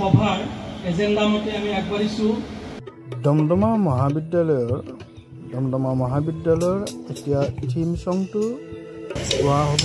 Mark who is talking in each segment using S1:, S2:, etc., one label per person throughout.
S1: সভাৰ এজেণ্ডা মতে আমি আগবাঢ়িছোঁ।
S2: দমদমা মহাবিদ্যালয়ৰ এতিয়া থিম সংটো গোৱা হ'ব।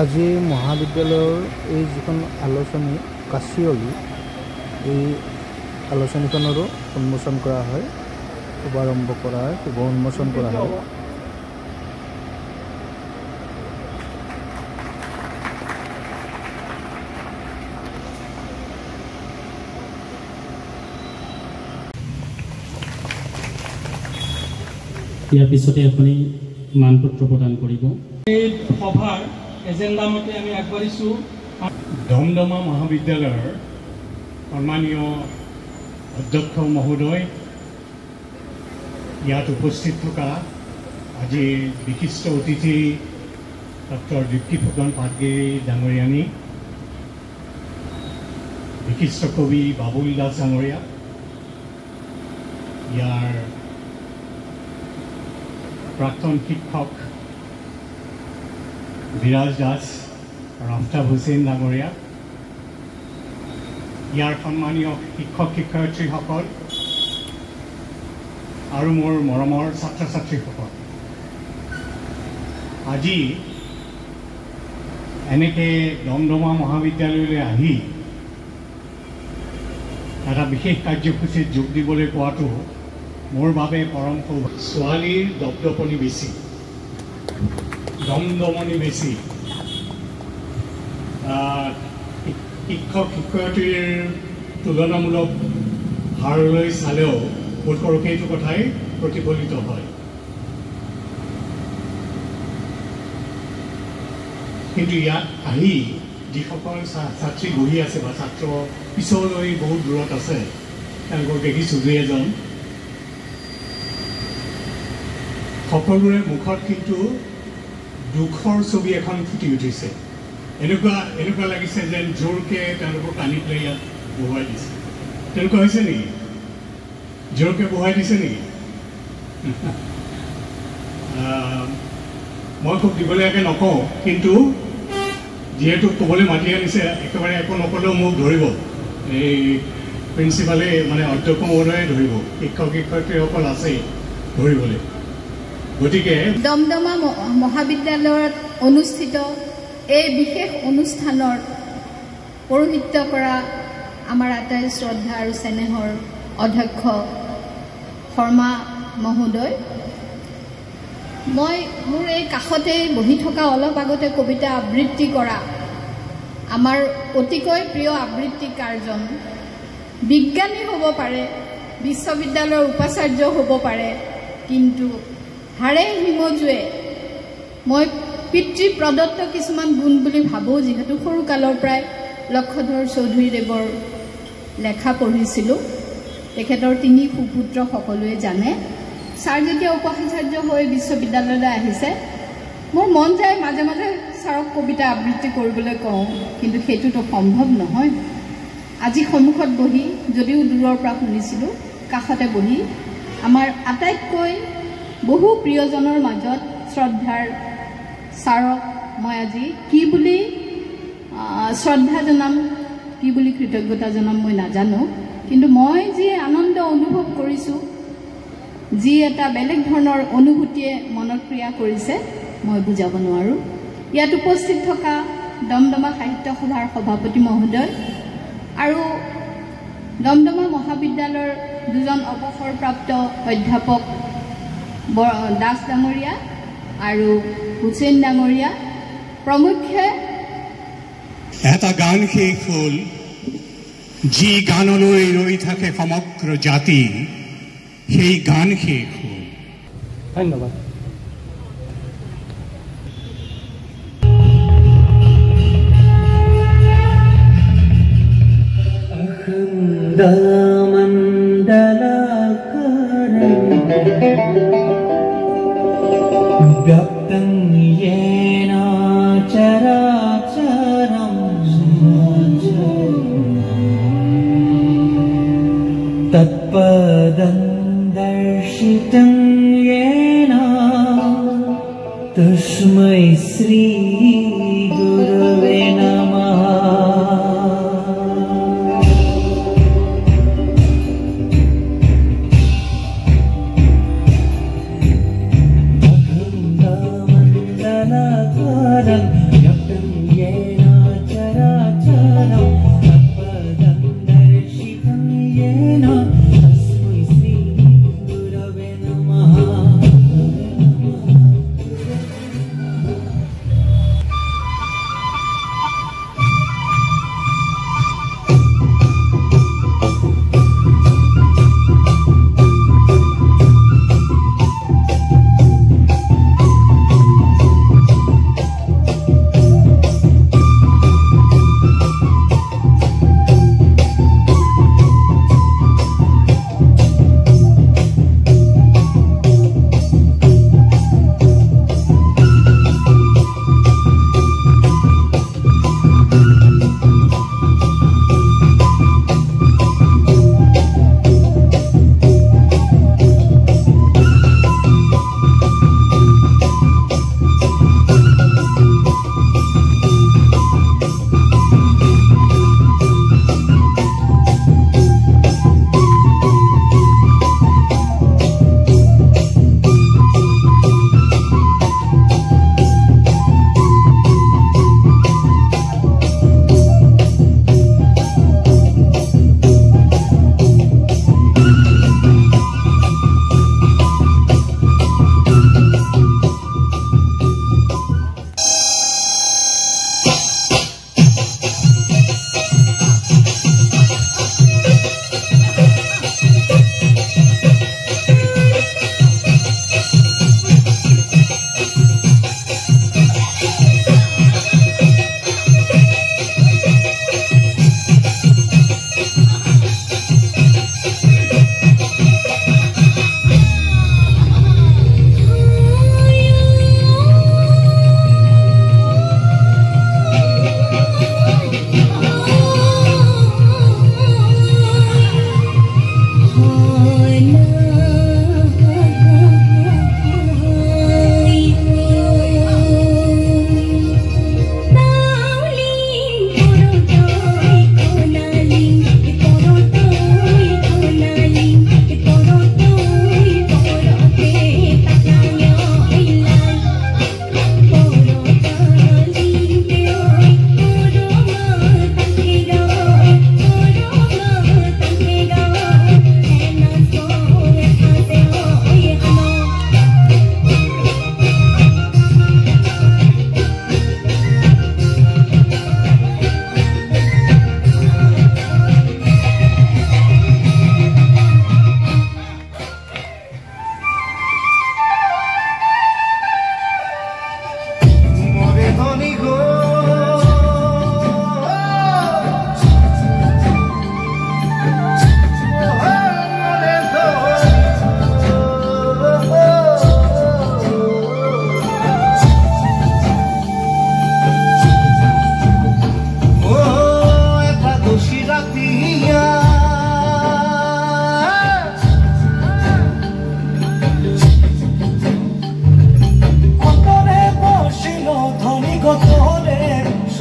S2: আজি মহাবিদ্যালয়ৰ এই যিখন আলোচনী কাছিয়লি এই আলোচনীখনৰো উন্মোচন কৰা হয়, শুভাৰম্ভ কৰা হয়, শুভ উন্মোচন কৰা হয়।
S3: ইয়াৰ পিছতে আপুনি মানপত্ৰ প্ৰদান কৰিব।
S1: এই সভাৰ এজেণ্ডা মতে আমি আগবাঢ়িছোঁ।
S3: দমদমা মহাবিদ্যালয়ৰ সন্মানীয় অধ্যক্ষ মহোদয়, ইয়াত উপস্থিত থকা আজি বিশিষ্ট অতিথি ডক্টৰ দীপ্তি ফুকন পাটগিৰি ডাঙৰীয়ানী, বিশিষ্ট কবি বাবুল দাস ডাঙৰীয়া, ইয়াৰ প্ৰাক্তন শিক্ষক বিৰাজ দাস আৰু আফতাব হুছেইন ডাঙৰীয়া, ইয়াৰ সন্মানীয় শিক্ষক শিক্ষয়িত্ৰীসকল আৰু মোৰ মৰমৰ ছাত্ৰ ছাত্ৰীসকল, আজি এনেকৈ দমদমা মহাবিদ্যালয়লৈ আহি এটা বিশেষ কাৰ্যসূচীত যোগ দিবলৈ পোৱাটো মোৰ বাবে পৰম সৌভাগ্য। ছোৱালীৰ দপদপনি বেছি, দমদমনি বেছি। শিক্ষক শিক্ষয়িত্ৰীৰ তুলনামূলক হাৰলৈ চালেও বোধকৰোঁ সেইটো কথাই প্ৰতিফলিত হয়। কিন্তু ইয়াত আহি যিসকল ছাত্ৰী বহি আছে বা ছাত্ৰ পিছলৈ বহুত দূৰত আছে, তেওঁলোকক দেখিছোঁ দুই এজন, সকলোৰে মুখত কিন্তু দুখৰ ছবি এখন ফুটি উঠিছে। এনেকুৱা লাগিছে যেন জোৰকৈ তেওঁলোকক টানি পেলাই ইয়াত বহুৱাই দিছে। তেনেকুৱা হৈছে নেকি? জোৰকৈ বহুৱাই দিছে নেকি? মই খুব দীঘলীয়াকৈ নকওঁ, কিন্তু যিহেতু ক'বলৈ মাতি আনিছে, একেবাৰে একো নক'লেও মোক ধৰিব, এই প্ৰিন্সিপালে মানে অধ্যক্ষ মহোদয়ে ধৰিব, শিক্ষক শিক্ষয়িত্ৰীসকল আছেই ধৰিবলৈ। গতিকে
S4: দমদমা মহাবিদ্যালয়ত অনুষ্ঠিত এই বিশেষ অনুষ্ঠানৰ পৌৰোহিত্য কৰা আমাৰ আটাই শ্ৰদ্ধা আৰু চেনেহৰ অধ্যক্ষ শৰ্মা মহোদয়, মই মোৰ এই কাষতে বহি থকা অলপ আগতে কবিতা আবৃত্তি কৰা আমাৰ অতিকৈ প্ৰিয় আবৃত্তিকাৰজন বিজ্ঞানী হ'ব পাৰে, বিশ্ববিদ্যালয়ৰ উপাচাৰ্য হ'ব পাৰে, কিন্তু হাড়ে হিমজুৱে মই পিতৃ প্ৰদত্ত কিছুমান গুণ বুলি ভাবোঁ, যিহেতু সৰুকালৰ পৰাই লক্ষধৰ চৌধুৰীদেৱৰ লেখা পঢ়িছিলোঁ। তেখেতৰ 3 সুপুত্ৰ সকলোৱে জানে। ছাৰ যেতিয়া উপাচাৰ্য হৈ বিশ্ববিদ্যালয়লৈ আহিছে, মোৰ মন যায় মাজে মাজে ছাৰক কবিতা আবৃত্তি কৰিবলৈ কওঁ, কিন্তু সেইটোতো সম্ভৱ নহয়। আজি সন্মুখত বহি যদিও দূৰৰ পৰা শুনিছিলোঁ, কাষতে বহি আমাৰ আটাইতকৈ বহু প্ৰিয়জনৰ মাজত শ্ৰদ্ধাৰ ছাৰক মই আজি কি বুলি শ্ৰদ্ধা জনাম, কি বুলি কৃতজ্ঞতা জনাম মই নাজানো, কিন্তু মই যি আনন্দ অনুভৱ কৰিছোঁ, যি এটা বেলেগ ধৰণৰ অনুভূতিয়ে মনত ক্ৰিয়া কৰিছে, মই বুজাব নোৱাৰোঁ। ইয়াত উপস্থিত থকা দমদমা সাহিত্য সভাৰ সভাপতি মহোদয় আৰু দমদমা মহাবিদ্যালয়ৰ 2জন অৱসৰপ্ৰাপ্ত অধ্যাপক দাস ডাঙৰীয়া আৰু হুছেইন ডাঙৰীয়া প্ৰমুখ্যে
S3: এটা গান শেষ হ'ল, যি গানলৈ ৰৈ থাকে সমগ্ৰ জাতি, সেই গান শেষ হ'ল।
S1: ধন্যবাদ।
S5: व्याप्तं येन चराचरं तत्पदं दर्शितं येन तस्मै श्री गुरवे नमः। No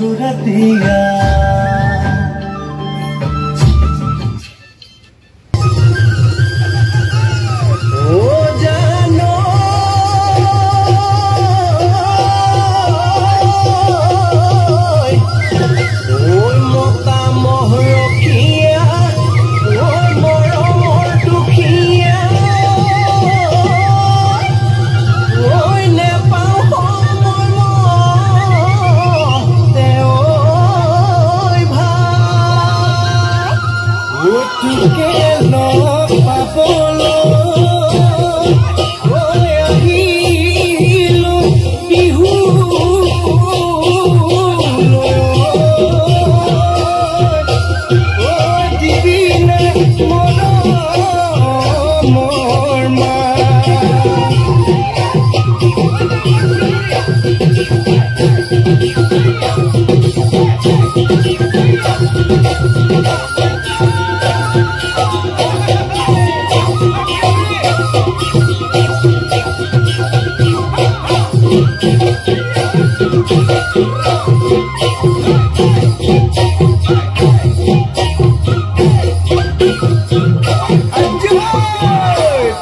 S5: সুরতিয়া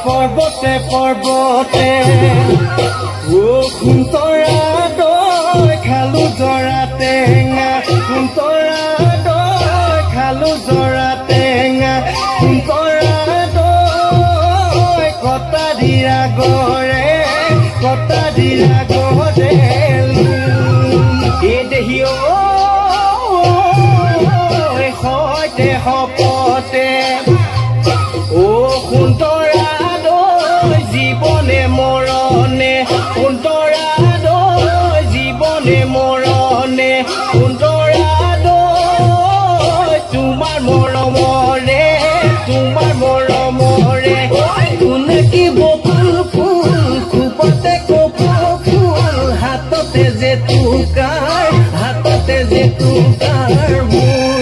S5: পৰ্বতে পৰ্বতে খুন্তৰা দৈ খালো জৰা টেঙা খুন্তৰা দৈ খালো জৰা টেঙা খুন্তৰা দৈ কটা দিৰা গৰে এই দেহি সৈতে শপতে সুন্তৰা দৈ জীৱনে মৰণে সুন্তৰা দৈ জীৱনে মৰণে সুন্তৰা দৈ তোমাৰ মৰমৰে তুনকি বকুল ফুল খুবতে কপৌ ফুল হাততে যে তুকাৰ মোৰ